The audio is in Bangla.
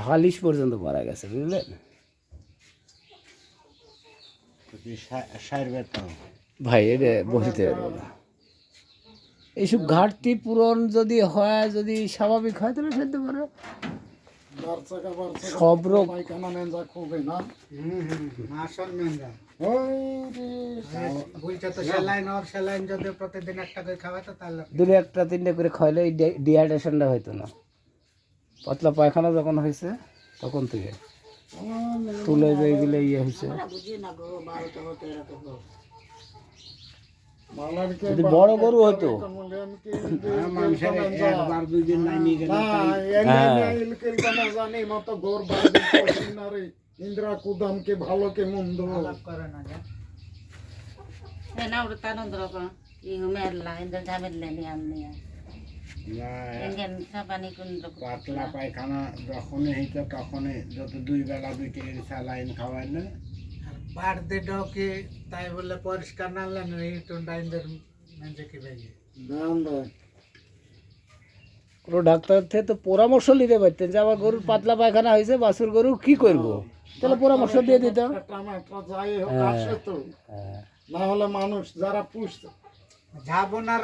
হালিশ পর্যন্ত মারা গেছে, বুঝলেন ভাই? এটা বলতে পারবো না। এইসব ঘাটতি পূরণ যদি হয়, যদি স্বাভাবিক হয়, তাহলে সেতে পারে সব রোগ। দুটো একটা তিনটে করে খাওয়ালে এই ডিহাইড্রেশনটা হইতো না। পাতলা পায়খানা যখন হয়েছে তখন থেকে তুলে যেগুলো ইয়ে হয়েছে। যদি বড় গরু হতো ইন্দ্রা কুদাম কে ভালো কে মন্দ পাতলা পায়খানা যখনই হইতো তখনই যত 2 বেলা 2টি স্যালাইন খাওয়ায় না বাড়তে ডকে তাই বলে পরিষ্কার না হলেন এই টুন্ডাইন্দের মেজে কি ভাই কোনো ডাক্তার থেকে তো পরামর্শ নিতে পারতেন যে আমার গরুর পাতলা পায়খানা হয়েছে, বাছুর গরু কি করব, তাহলে পরামর্শ দিয়ে দিতাম। না হলে মানুষ যারা পুষত যাবো না